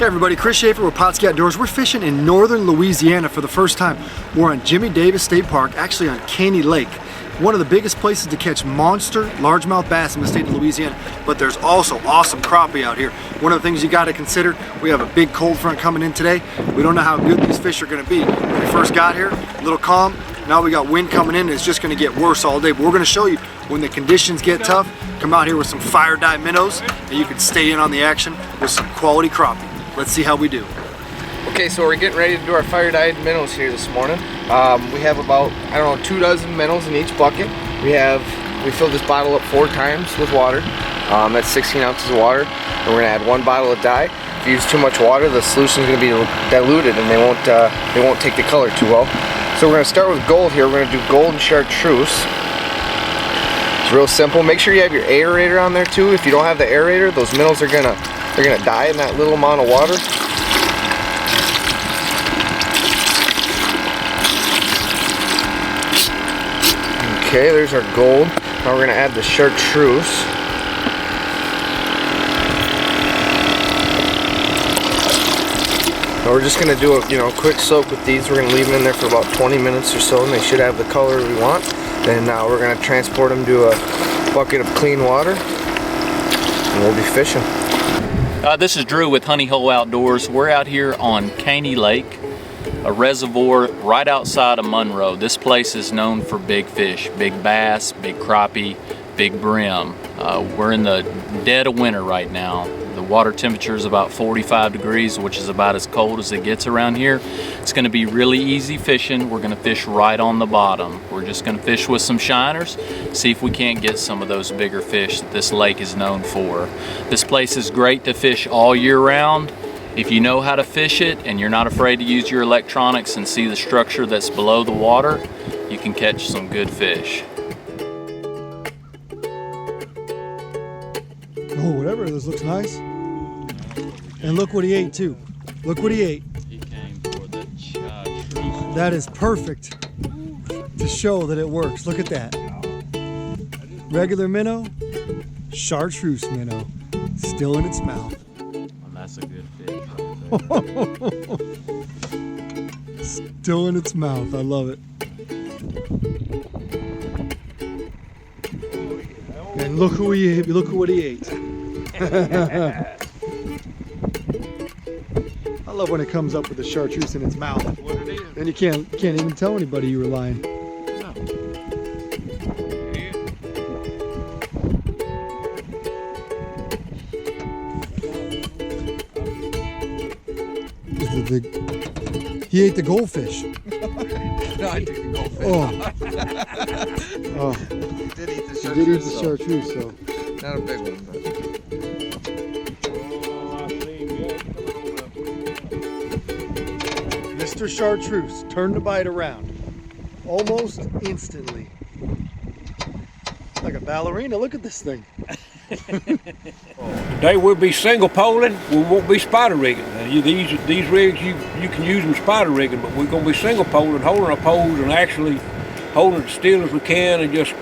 Hey everybody, Chris Schaefer with Pautzke Outdoors. We're fishing in northern Louisiana for the first time. We're on Jimmy Davis State Park, actually on Caney Lake. One of the biggest places to catch monster largemouth bass in the state of Louisiana, but there's also awesome crappie out here. One of the things you got to consider, we have a big cold front coming in today. We don't know how good these fish are going to be. When we first got here, a little calm. Now we got wind coming in and it's just going to get worse all day. But we're going to show you when the conditions get tough, come out here with some fire dye minnows and you can stay in on the action with some quality crappie. Let's see how we do. Okay, so we're getting ready to do our fire dyed minnows here this morning. We have about, 2 dozen minnows in each bucket. We filled this bottle up 4 times with water. That's 16 ounces of water. And we're gonna add 1 bottle of dye. If you use too much water, the solution is gonna be diluted and they won't take the color too well. So we're gonna start with gold here. We're gonna do gold and chartreuse. It's real simple. Make sure you have your aerator on there too. If you don't have the aerator, those minnows are gonna die in that little amount of water. Okay, there's our gold. Now we're gonna add the chartreuse. Now we're just gonna do a quick soak with these. We're gonna leave them in there for about 20 minutes or so, and they should have the color we want. Then we're gonna transport them to a bucket of clean water, and we'll be fishing. This is Drew with Honey Hole Outdoors. We're out here on Caney Lake, a reservoir right outside of Monroe. This place is known for big fish, big bass, big crappie, big brim. We're in the dead of winter right now. The water temperature is about 45 degrees, which is about as cold as it gets around here. It's going to be really easy fishing. We're going to fish right on the bottom. We're just going to fish with some shiners, see if we can't get some of those bigger fish that this lake is known for. This place is great to fish all year round. If you know how to fish it and you're not afraid to use your electronics and see the structure that's below the water, you can catch some good fish. Oh, whatever, this looks nice. And look what he ate too. Look what he ate. He came for the chartreuse. That is perfect to show that it works. Look at that. Regular minnow, chartreuse minnow, still in its mouth. That's a good fish. Still in its mouth. I love it. And look who he ate. Look what he ate. I love when it comes up with the chartreuse in its mouth. What it is. Then you can't even tell anybody you were lying. No. He ate the goldfish. No, I took the goldfish. Oh. He did eat the chartreuse. He did eat the chartreuse, so. Not a big one, but. Mr. Chartreuse turned the bite around almost instantly. Like a ballerina. Look at this thing. Today we'll be single poling, we won't be spider rigging. These rigs you can use them spider rigging, but we're going to be single poling, holding our poles and actually holding it as still as we can and just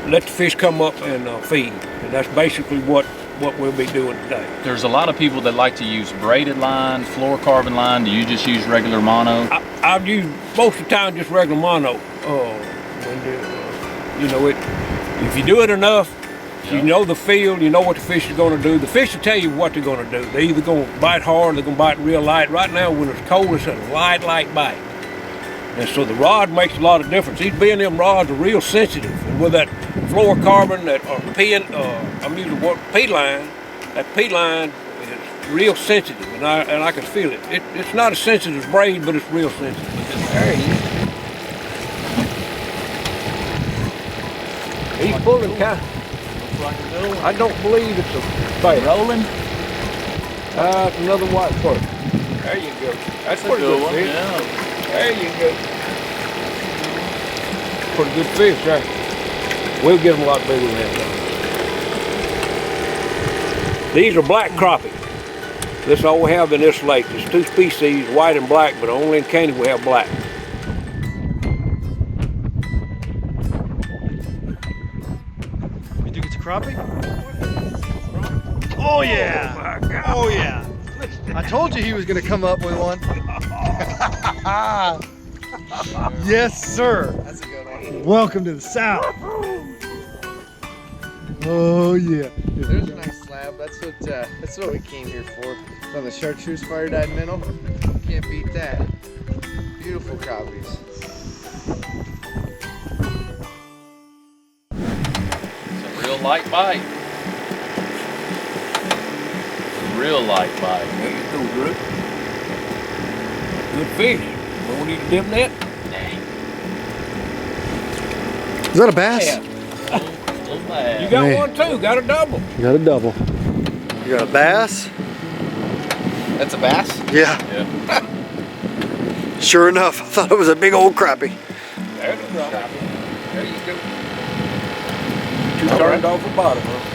let the fish come up and feed. And that's basically what we'll be doing today. There's a lot of people that like to use braided line, fluorocarbon line. Do you just use regular mono? I've used most of the time just regular mono. If you do it enough, you know the field, you know what the fish is going to do. The fish will tell you what they're going to do. They're either going to bite hard, they're going to bite real light. Right now, when it's cold, it's a light bite. And so the rod makes a lot of difference. These them rods are real sensitive. And with that fluorocarbon, I'm using P-line, that P-line is real sensitive, and I can feel it. It's not as sensitive as braid, but it's real sensitive. There he is. He's pulling kind of. I don't believe it's a bass. Rolling? It's another white perch. There you go. That's pretty good fish. Yeah. There you go. Pretty good fish, right? We'll get them a lot bigger than that. These are black crappie. This is all we have in this lake. There's 2 species, white and black, but only in Caney we have black. You think it's crappie? Oh yeah! Oh my God. Oh yeah! I told you he was gonna come up with one. Yes, sir. That's a good one. Welcome to the South. Oh yeah. There's a nice slab. That's what we came here for. It's on the Chartreuse Fire Dye minnow. Can't beat that. Beautiful crappies. It's a real light bite. Real light bite. There you go, Drew. Good fish. Don't need to dip net. Is that a bass? Yeah. Little bass. You got Man. one too. Got a double. You got a double. You got a bass? That's a bass? Yeah. Yeah. Sure enough, I thought it was a big old crappie. There's a drop. There you go. Two turned off the bottom, huh?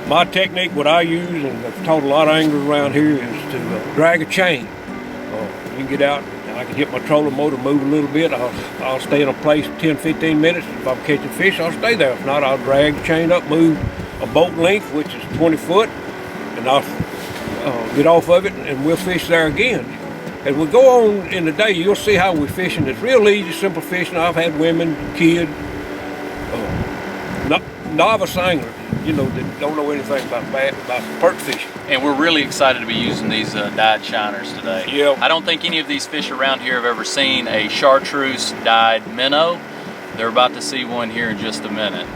My technique, what I use, and I've taught a lot of anglers around here, is to drag a chain. You can get out, and I can hit my trolling motor, move a little bit. I'll stay in a place 10-15 minutes. If I'm catching fish, I'll stay there. If not, I'll drag the chain up, move a boat length, which is 20 foot, and I'll get off of it, and we'll fish there again. As we go on in the day, you'll see how we're fishing. It's real easy, simple fishing. I've had women, kids, novice anglers, you know, that don't know anything about perch fishing. And we're really excited to be using these dyed shiners today. Yeah. I don't think any of these fish around here have ever seen a chartreuse dyed minnow. They're about to see one here in just a minute.